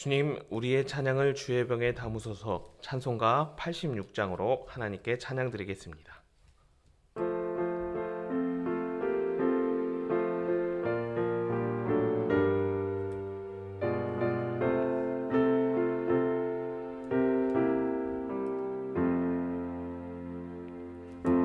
주님, 우리의 찬양을 주의 병에 담으소서. 찬송가 86장으로 하나님께 찬양 드리겠습니다.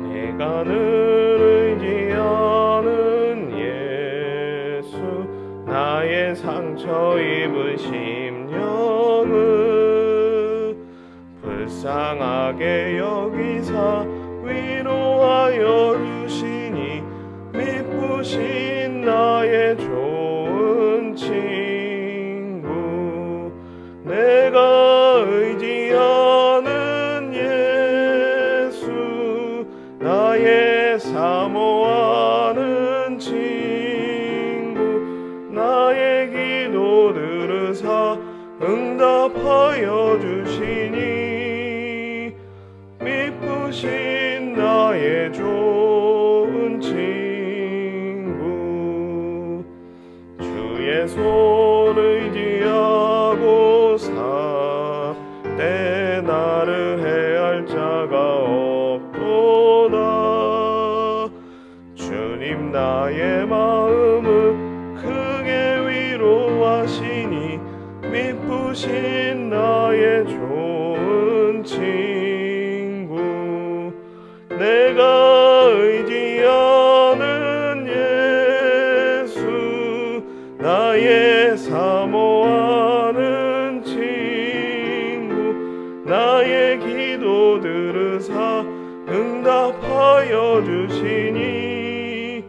내가 늘 의지하는 예수, 나의 상처 입은 심령을 불쌍하게 여기사 위로하여 주시니, 미쁘신 나의 좋은 친구. 내가 의지하는 예수, 나의 사모하는 친구. 나의 기도 들으사 응답하여 주시니, 미쁘신 나의 좋은 친구. 주의 손 의지하고 살 때 나를 해할 자가 없도다. 주님 나의 마음을 크게 위로하시니, 미쁘신 나의 좋은 친구. 내가 의지하는 예수, 나의 사모하는 친구. 나의 기도 들으사 응답하여 주시니,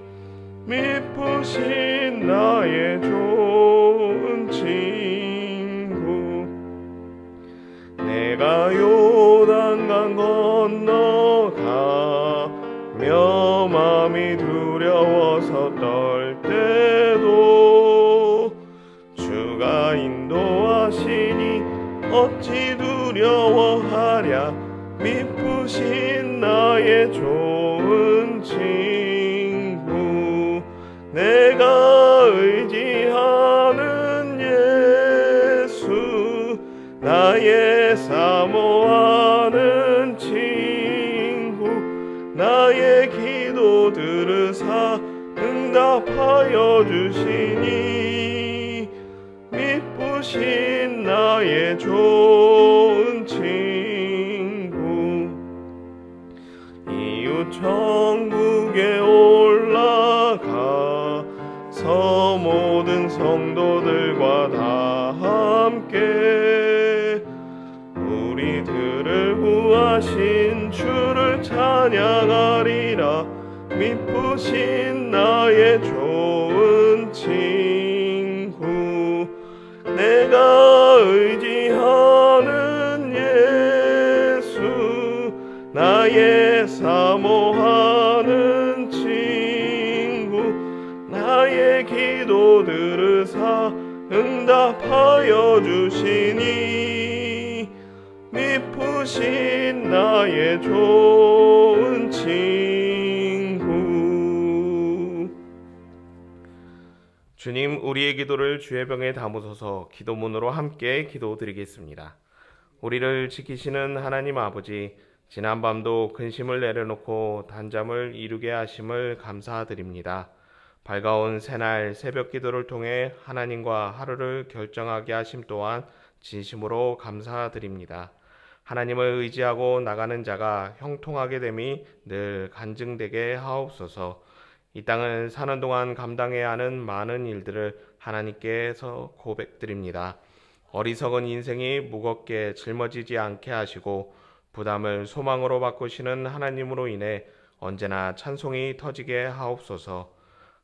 미쁘신 나의 좋은 친구. 내가 요단강 건너가며 마음이 두려워서 떨 때도 주가 인도하시니 어찌 두려워하랴. 미쁘신 나의 좋은 친구. 내가 의지하는 예수, 나의 사모하는 친구. 나의 기도 들으사 응답하여 주시니, 미쁘신 나의 좋은 친구. 이웃 천국에 올라가서 모든 성도들과 다 함께 우리들을 구하신 주를 찬양하리라. 미쁘신 나의 좋은 친구. 내가 의지하는 예수, 나의 사모하는 친구. 나의 기도 들으사 응답하여 주시니, 미쁘신 나의 좋은 친구. 주님, 우리의 기도를 주의 병에 담으소서. 기도문으로 함께 기도드리겠습니다. 우리를 지키시는 하나님 아버지, 지난밤도 근심을 내려놓고 단잠을 이루게 하심을 감사드립니다. 밝아온 새날 새벽 기도를 통해 하나님과 하루를 결정하게 하심 또한 진심으로 감사드립니다. 하나님을 의지하고 나가는 자가 형통하게 됨이 늘 간증되게 하옵소서. 이 땅을 사는 동안 감당해야 하는 많은 일들을 하나님께서 고백드립니다. 어리석은 인생이 무겁게 짊어지지 않게 하시고 부담을 소망으로 바꾸시는 하나님으로 인해 언제나 찬송이 터지게 하옵소서.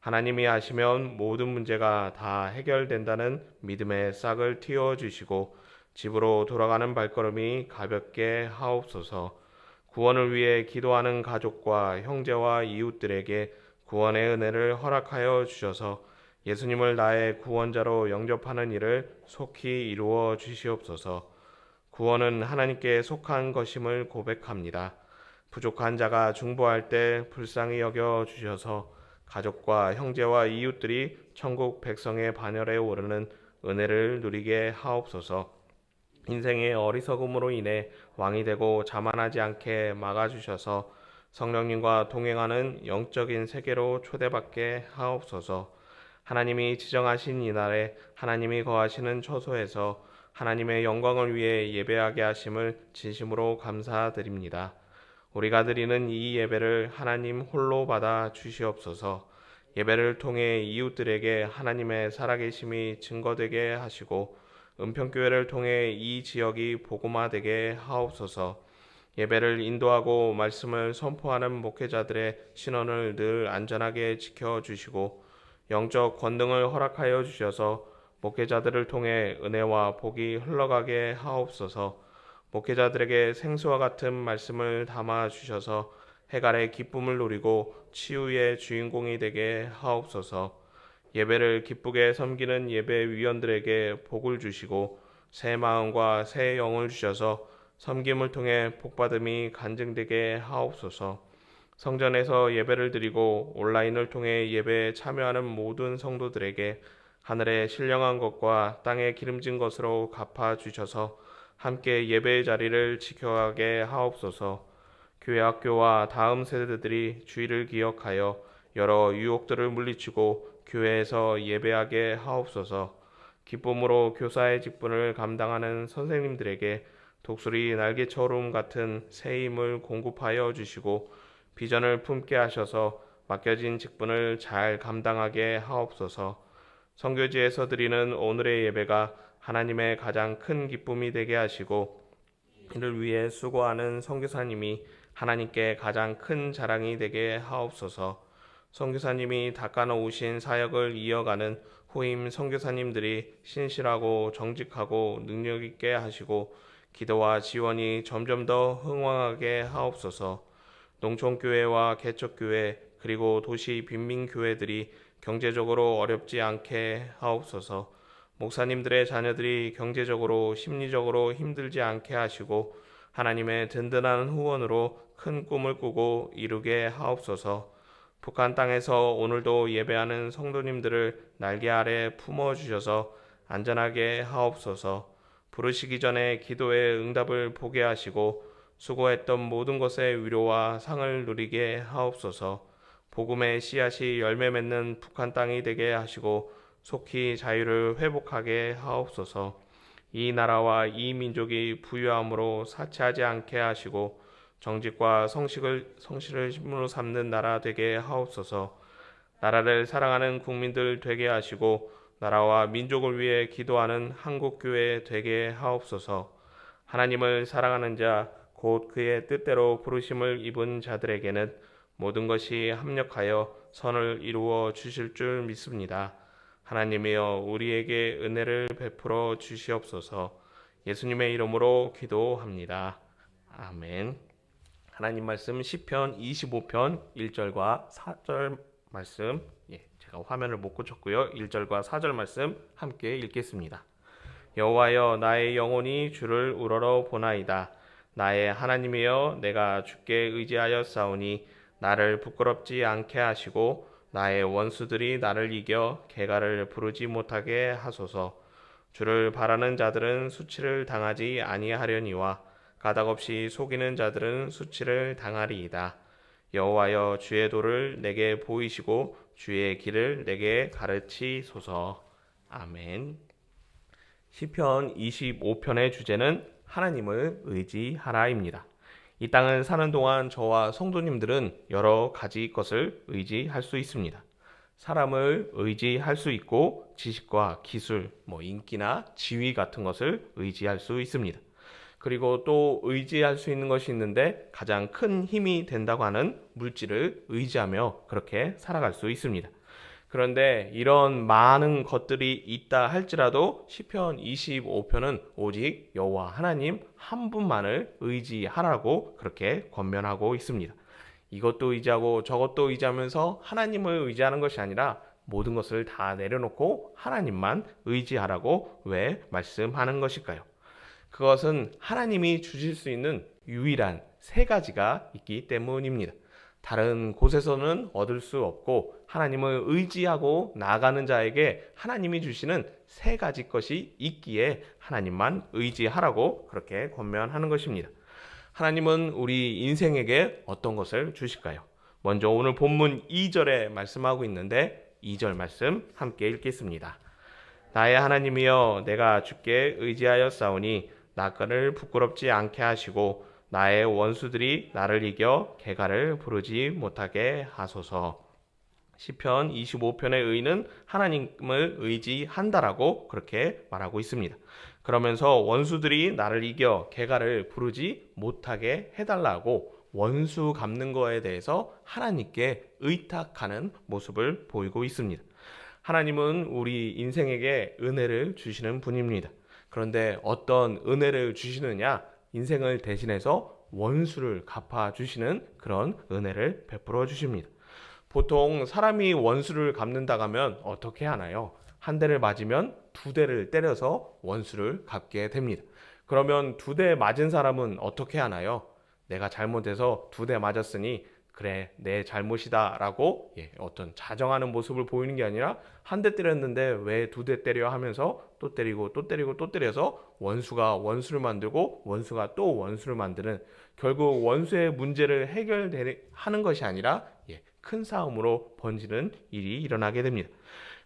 하나님이 하시면 모든 문제가 다 해결된다는 믿음의 싹을 틔워주시고 집으로 돌아가는 발걸음이 가볍게 하옵소서. 구원을 위해 기도하는 가족과 형제와 이웃들에게 구원의 은혜를 허락하여 주셔서 예수님을 나의 구원자로 영접하는 일을 속히 이루어 주시옵소서. 구원은 하나님께 속한 것임을 고백합니다. 부족한 자가 중보할 때 불쌍히 여겨 주셔서 가족과 형제와 이웃들이 천국 백성의 반열에 오르는 은혜를 누리게 하옵소서. 인생의 어리석음으로 인해 왕이 되고 자만하지 않게 막아주셔서 성령님과 동행하는 영적인 세계로 초대받게 하옵소서. 하나님이 지정하신 이날에 하나님이 거하시는 처소에서 하나님의 영광을 위해 예배하게 하심을 진심으로 감사드립니다. 우리가 드리는 이 예배를 하나님 홀로 받아 주시옵소서. 예배를 통해 이웃들에게 하나님의 살아계심이 증거되게 하시고 은평교회를 통해 이 지역이 복음화되게 하옵소서. 예배를 인도하고 말씀을 선포하는 목회자들의 신원을 늘 안전하게 지켜주시고 영적 권능을 허락하여 주셔서 목회자들을 통해 은혜와 복이 흘러가게 하옵소서. 목회자들에게 생수와 같은 말씀을 담아 주셔서 해갈의 기쁨을 누리고 치유의 주인공이 되게 하옵소서. 예배를 기쁘게 섬기는 예배위원들에게 복을 주시고 새 마음과 새 영을 주셔서 섬김을 통해 복받음이 간증되게 하옵소서. 성전에서 예배를 드리고 온라인을 통해 예배에 참여하는 모든 성도들에게 하늘의 신령한 것과 땅에 기름진 것으로 갚아 주셔서 함께 예배의 자리를 지켜가게 하옵소서. 교회 학교와 다음 세대들이 주의를 기억하여 여러 유혹들을 물리치고 교회에서 예배하게 하옵소서. 기쁨으로 교사의 직분을 감당하는 선생님들에게 독수리 날개처럼 같은 새 힘을 공급하여 주시고 비전을 품게 하셔서 맡겨진 직분을 잘 감당하게 하옵소서. 선교지에서 드리는 오늘의 예배가 하나님의 가장 큰 기쁨이 되게 하시고 이를 위해 수고하는 선교사님이 하나님께 가장 큰 자랑이 되게 하옵소서. 선교사님이 닦아놓으신 사역을 이어가는 후임 선교사님들이 신실하고 정직하고 능력 있게 하시고 기도와 지원이 점점 더 흥왕하게 하옵소서. 농촌교회와 개척교회 그리고 도시 빈민교회들이 경제적으로 어렵지 않게 하옵소서. 목사님들의 자녀들이 경제적으로 심리적으로 힘들지 않게 하시고 하나님의 든든한 후원으로 큰 꿈을 꾸고 이루게 하옵소서. 북한 땅에서 오늘도 예배하는 성도님들을 날개 아래 품어주셔서 안전하게 하옵소서. 부르시기 전에 기도의 응답을 보게 하시고 수고했던 모든 것의 위로와 상을 누리게 하옵소서. 복음의 씨앗이 열매 맺는 북한 땅이 되게 하시고 속히 자유를 회복하게 하옵소서. 이 나라와 이 민족이 부유함으로 사치하지 않게 하시고 정직과 성실을 힘으로 삼는 나라 되게 하옵소서. 나라를 사랑하는 국민들 되게 하시고 나라와 민족을 위해 기도하는 한국교회 되게 하옵소서. 하나님을 사랑하는 자 곧 그의 뜻대로 부르심을 입은 자들에게는 모든 것이 합력하여 선을 이루어 주실 줄 믿습니다. 하나님이여 우리에게 은혜를 베풀어 주시옵소서. 예수님의 이름으로 기도합니다. 아멘. 하나님 말씀 시편 25편 1절과 4절 말씀, 제가 화면을 못 고쳤고요. 1절과 4절 말씀 함께 읽겠습니다. 여호와여 나의 영혼이 주를 우러러 보나이다. 나의 하나님이여 내가 주께 의지하여 싸우니 나를 부끄럽지 않게 하시고 나의 원수들이 나를 이겨 개가를 부르지 못하게 하소서. 주를 바라는 자들은 수치를 당하지 아니하려니와 가닥없이 속이는 자들은 수치를 당하리이다. 여호와여 주의 도를 내게 보이시고 주의 길을 내게 가르치소서. 아멘. 시편 25편의 주제는 하나님을 의지하라입니다. 이 땅을 사는 동안 저와 성도님들은 여러 가지 것을 의지할 수 있습니다. 사람을 의지할 수 있고 지식과 기술, 인기나 지위 같은 것을 의지할 수 있습니다. 그리고 또 의지할 수 있는 것이 있는데 가장 큰 힘이 된다고 하는 물질을 의지하며 그렇게 살아갈 수 있습니다. 그런데 이런 많은 것들이 있다 할지라도 시편 25편은 오직 여호와 하나님 한 분만을 의지하라고 그렇게 권면하고 있습니다. 이것도 의지하고 저것도 의지하면서 하나님을 의지하는 것이 아니라 모든 것을 다 내려놓고 하나님만 의지하라고 왜 말씀하는 것일까요? 그것은 하나님이 주실 수 있는 유일한 세 가지가 있기 때문입니다. 다른 곳에서는 얻을 수 없고 하나님을 의지하고 나아가는 자에게 하나님이 주시는 세 가지 것이 있기에 하나님만 의지하라고 그렇게 권면하는 것입니다. 하나님은 우리 인생에게 어떤 것을 주실까요? 먼저 오늘 본문 2절에 말씀하고 있는데 2절 말씀 함께 읽겠습니다. 나의 하나님이여 내가 주께 의지하여 싸우니 나그를 부끄럽지 않게 하시고 나의 원수들이 나를 이겨 개가를 부르지 못하게 하소서. 시편 25편의 의는 하나님을 의지한다라고 그렇게 말하고 있습니다. 그러면서 원수들이 나를 이겨 개가를 부르지 못하게 해달라고 원수 갚는 거에 대해서 하나님께 의탁하는 모습을 보이고 있습니다. 하나님은 우리 인생에게 은혜를 주시는 분입니다. 그런데 어떤 은혜를 주시느냐? 인생을 대신해서 원수를 갚아주시는 그런 은혜를 베풀어 주십니다. 보통 사람이 원수를 갚는다고 하면 어떻게 하나요? 한 대를 맞으면 두 대를 때려서 원수를 갚게 됩니다. 그러면 두 대 맞은 사람은 어떻게 하나요? 내가 잘못해서 두 대 맞았으니 그래 내 잘못이다 라고 어떤 자정하는 모습을 보이는 게 아니라 한 대 때렸는데 왜 두 대 때려 하면서 또 때리고 또 때리고 또 때려서 원수가 원수를 만들고 원수가 또 원수를 만드는, 결국 원수의 문제를 해결하는 것이 아니라 큰 싸움으로 번지는 일이 일어나게 됩니다.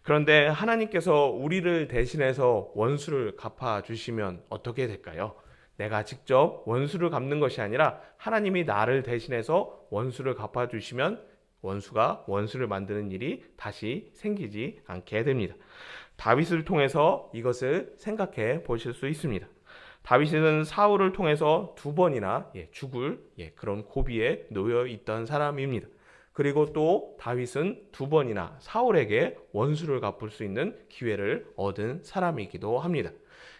그런데 하나님께서 우리를 대신해서 원수를 갚아주시면 어떻게 될까요? 내가 직접 원수를 갚는 것이 아니라 하나님이 나를 대신해서 원수를 갚아주시면 원수가 원수를 만드는 일이 다시 생기지 않게 됩니다. 다윗을 통해서 이것을 생각해 보실 수 있습니다. 다윗은 사울을 통해서 두 번이나 죽을 그런 고비에 놓여 있던 사람입니다. 그리고 또 다윗은 두 번이나 사울에게 원수를 갚을 수 있는 기회를 얻은 사람이기도 합니다.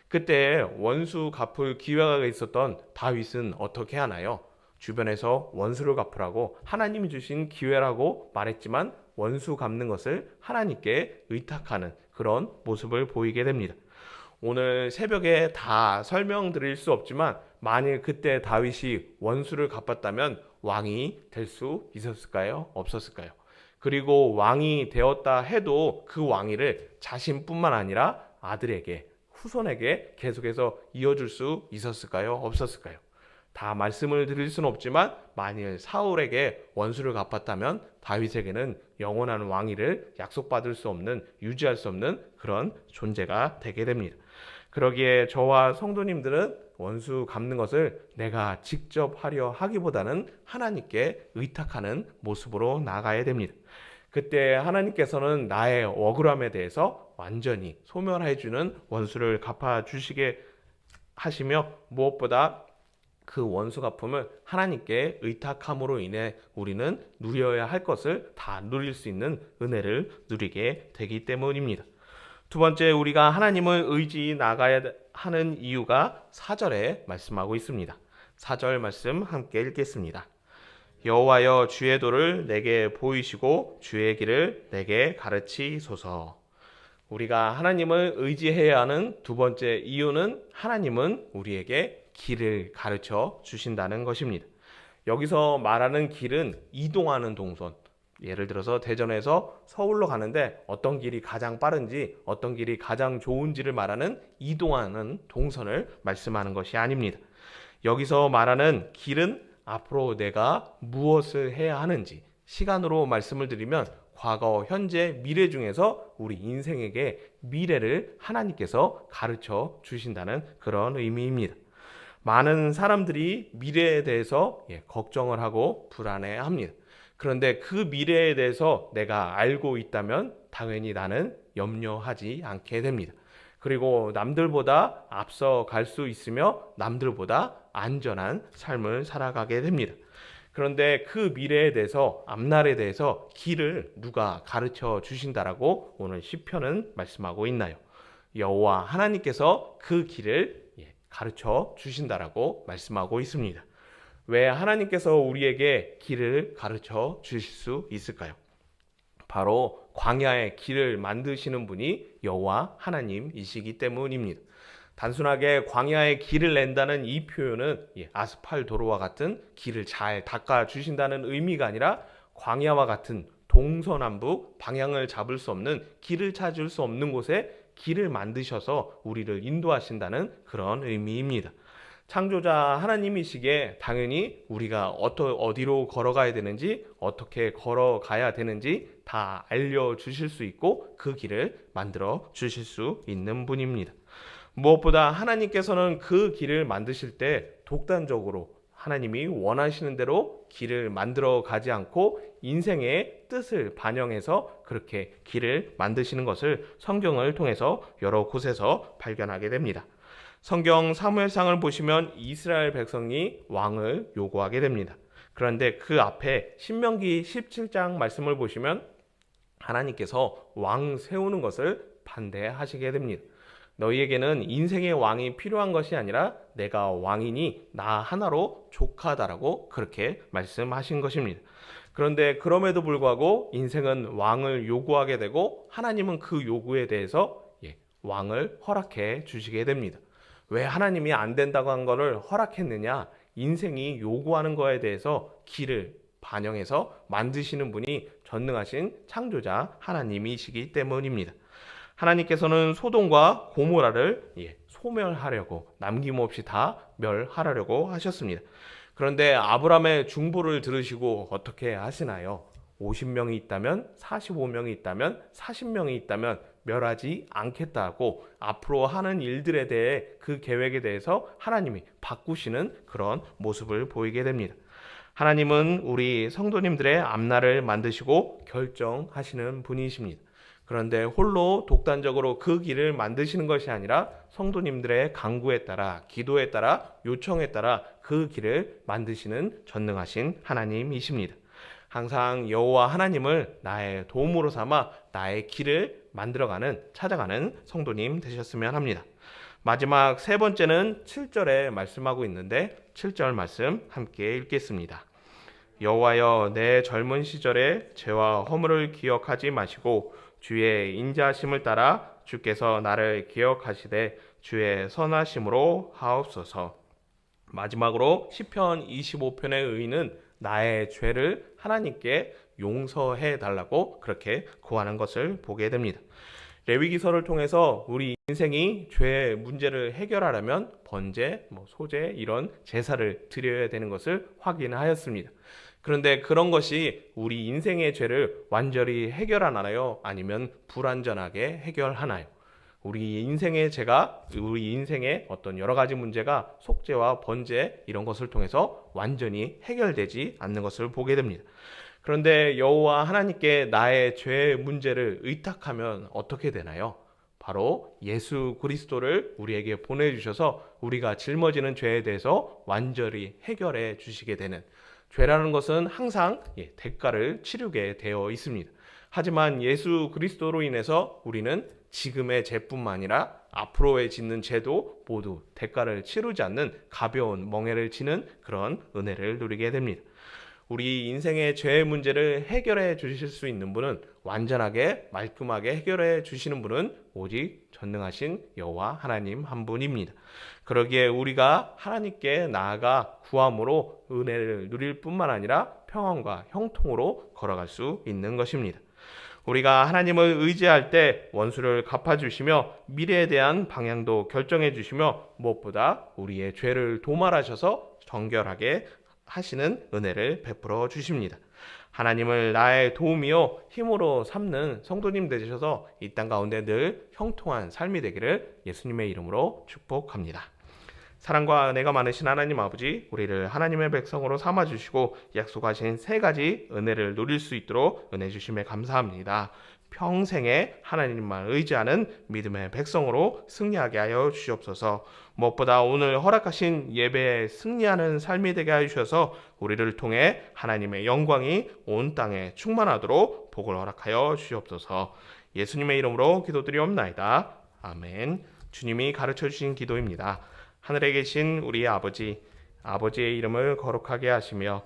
그때 원수 갚을 기회가 있었던 다윗은 어떻게 하나요? 주변에서 원수를 갚으라고 하나님이 주신 기회라고 말했지만 원수 갚는 것을 하나님께 의탁하는 그런 모습을 보이게 됩니다. 오늘 새벽에 다 설명드릴 수 없지만 만일 그때 다윗이 원수를 갚았다면 왕이 될 수 있었을까요? 없었을까요? 그리고 왕이 되었다 해도 그 왕위를 자신뿐만 아니라 아들에게, 후손에게 계속해서 이어줄 수 있었을까요? 없었을까요? 다 말씀을 드릴 수는 없지만 만일 사울에게 원수를 갚았다면 다윗에게는 영원한 왕위를 약속받을 수 없는, 유지할 수 없는 그런 존재가 되게 됩니다. 그러기에 저와 성도님들은 원수 갚는 것을 내가 직접 하려 하기보다는 하나님께 의탁하는 모습으로 나가야 됩니다. 그때 하나님께서는 나의 억울함에 대해서 완전히 소멸해주는 원수를 갚아주시게 하시며 무엇보다 그 원수 갚음을 하나님께 의탁함으로 인해 우리는 누려야 할 것을 다 누릴 수 있는 은혜를 누리게 되기 때문입니다. 두 번째, 우리가 하나님을 의지 나가야 하는 이유가 4절에 말씀하고 있습니다. 4절 말씀 함께 읽겠습니다. 여호와여 주의 도를 내게 보이시고 주의 길을 내게 가르치소서. 우리가 하나님을 의지해야 하는 두 번째 이유는 하나님은 우리에게 길을 가르쳐 주신다는 것입니다. 여기서 말하는 길은 이동하는 동선, 예를 들어서 대전에서 서울로 가는데 어떤 길이 가장 빠른지 어떤 길이 가장 좋은지를 말하는 이동하는 동선을 말씀하는 것이 아닙니다. 여기서 말하는 길은 앞으로 내가 무엇을 해야 하는지, 시간으로 말씀을 드리면 과거, 현재, 미래 중에서 우리 인생에게 미래를 하나님께서 가르쳐 주신다는 그런 의미입니다. 많은 사람들이 미래에 대해서 걱정을 하고 불안해합니다. 그런데 그 미래에 대해서 내가 알고 있다면 당연히 나는 염려하지 않게 됩니다. 그리고 남들보다 앞서 갈 수 있으며 남들보다 안전한 삶을 살아가게 됩니다. 그런데 그 미래에 대해서, 앞날에 대해서 길을 누가 가르쳐 주신다라고 오늘 시편은 말씀하고 있나요? 여호와 하나님께서 그 길을 가르쳐 주신다라고 말씀하고 있습니다. 왜 하나님께서 우리에게 길을 가르쳐 주실 수 있을까요? 바로 광야의 길을 만드시는 분이 여호와 하나님이시기 때문입니다. 단순하게 광야에 길을 낸다는 이 표현은 아스팔 도로와 같은 길을 잘 닦아 주신다는 의미가 아니라 광야와 같은 동서남북 방향을 잡을 수 없는 길을 찾을 수 없는 곳에 길을 만드셔서 우리를 인도하신다는 그런 의미입니다. 창조자 하나님이시기에 당연히 우리가 어디로 걸어가야 되는지 어떻게 걸어가야 되는지 다 알려주실 수 있고 그 길을 만들어 주실 수 있는 분입니다. 무엇보다 하나님께서는 그 길을 만드실 때 독단적으로 하나님이 원하시는 대로 길을 만들어 가지 않고 인생의 뜻을 반영해서 그렇게 길을 만드시는 것을 성경을 통해서 여러 곳에서 발견하게 됩니다. 성경 사무엘상을 보시면 이스라엘 백성이 왕을 요구하게 됩니다. 그런데 그 앞에 신명기 17장 말씀을 보시면 하나님께서 왕 세우는 것을 반대하시게 됩니다. 너희에게는 인생의 왕이 필요한 것이 아니라 내가 왕이니 나 하나로 족하다라고 그렇게 말씀하신 것입니다. 그런데 그럼에도 불구하고 인생은 왕을 요구하게 되고 하나님은 그 요구에 대해서 왕을 허락해 주시게 됩니다. 왜 하나님이 안 된다고 한 것을 허락했느냐? 인생이 요구하는 거에 대해서 길을 반영해서 만드시는 분이 전능하신 창조자 하나님이시기 때문입니다. 하나님께서는 소돔과 고모라를 소멸하려고 남김없이 다 멸하려고 하셨습니다. 그런데 아브라함의 중보를 들으시고 어떻게 하시나요? 50명이 있다면 45명이 있다면 40명이 있다면 멸하지 않겠다고 앞으로 하는 일들에 대해 그 계획에 대해서 하나님이 바꾸시는 그런 모습을 보이게 됩니다. 하나님은 우리 성도님들의 앞날을 만드시고 결정하시는 분이십니다. 그런데 홀로 독단적으로 그 길을 만드시는 것이 아니라 성도님들의 간구에 따라 기도에 따라 요청에 따라 그 길을 만드시는 전능하신 하나님이십니다. 항상 여호와 하나님을 나의 도움으로 삼아 나의 길을 만들어가는 찾아가는 성도님 되셨으면 합니다. 마지막 세 번째는 7절에 말씀하고 있는데 7절 말씀 함께 읽겠습니다. 여호와여 내 젊은 시절에 죄와 허물을 기억하지 마시고 주의 인자하심을 따라 주께서 나를 기억하시되 주의 선하심으로 하옵소서. 마지막으로 시편 25편의 의인은 나의 죄를 하나님께 용서해 달라고 그렇게 구하는 것을 보게 됩니다. 레위기서를 통해서 우리 인생이 죄의 문제를 해결하려면 번제, 소제 이런 제사를 드려야 되는 것을 확인하였습니다. 그런데 그런 것이 우리 인생의 죄를 완전히 해결하나요? 아니면 불완전하게 해결하나요? 우리 인생의 죄가 우리 인생의 어떤 여러 가지 문제가 속죄와 번제 이런 것을 통해서 완전히 해결되지 않는 것을 보게 됩니다. 그런데 여호와 하나님께 나의 죄의 문제를 의탁하면 어떻게 되나요? 바로 예수 그리스도를 우리에게 보내주셔서 우리가 짊어지는 죄에 대해서 완전히 해결해 주시게 되는, 죄라는 것은 항상 대가를 치르게 되어 있습니다. 하지만 예수 그리스도로 인해서 우리는 지금의 죄뿐만 아니라 앞으로의 짓는 죄도 모두 대가를 치르지 않는 가벼운 멍에를 지는 그런 은혜를 누리게 됩니다. 우리 인생의 죄의 문제를 해결해 주실 수 있는 분은, 완전하게 말끔하게 해결해 주시는 분은 오직 전능하신 여호와 하나님 한 분입니다. 그러기에 우리가 하나님께 나아가 구함으로 은혜를 누릴 뿐만 아니라 평안과 형통으로 걸어갈 수 있는 것입니다. 우리가 하나님을 의지할 때 원수를 갚아주시며 미래에 대한 방향도 결정해 주시며 무엇보다 우리의 죄를 도말하셔서 정결하게 하시는 은혜를 베풀어 주십니다. 하나님을 나의 도움이요 힘으로 삼는 성도님 되셔서 이 땅 가운데 늘 형통한 삶이 되기를 예수님의 이름으로 축복합니다. 사랑과 은혜가 많으신 하나님 아버지, 우리를 하나님의 백성으로 삼아주시고 약속하신 세 가지 은혜를 누릴 수 있도록 은혜 주심에 감사합니다. 평생에 하나님만 의지하는 믿음의 백성으로 승리하게 하여 주시옵소서. 무엇보다 오늘 허락하신 예배에 승리하는 삶이 되게 하여 주셔서 우리를 통해 하나님의 영광이 온 땅에 충만하도록 복을 허락하여 주시옵소서. 예수님의 이름으로 기도드리옵나이다. 아멘. 주님이 가르쳐 주신 기도입니다. 하늘에 계신 우리 아버지, 아버지의 이름을 거룩하게 하시며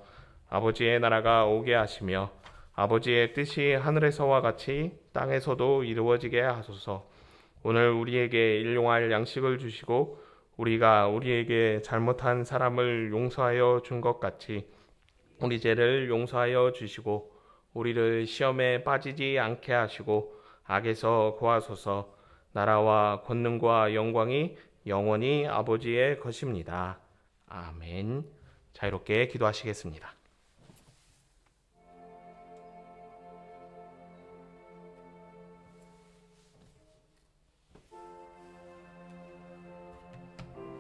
아버지의 나라가 오게 하시며 아버지의 뜻이 하늘에서와 같이 땅에서도 이루어지게 하소서. 오늘 우리에게 일용할 양식을 주시고 우리가 우리에게 잘못한 사람을 용서하여 준 것 같이 우리 죄를 용서하여 주시고 우리를 시험에 빠지지 않게 하시고 악에서 구하소서. 나라와 권능과 영광이 영원히 아버지의 것입니다. 아멘. 자유롭게 기도하시겠습니다.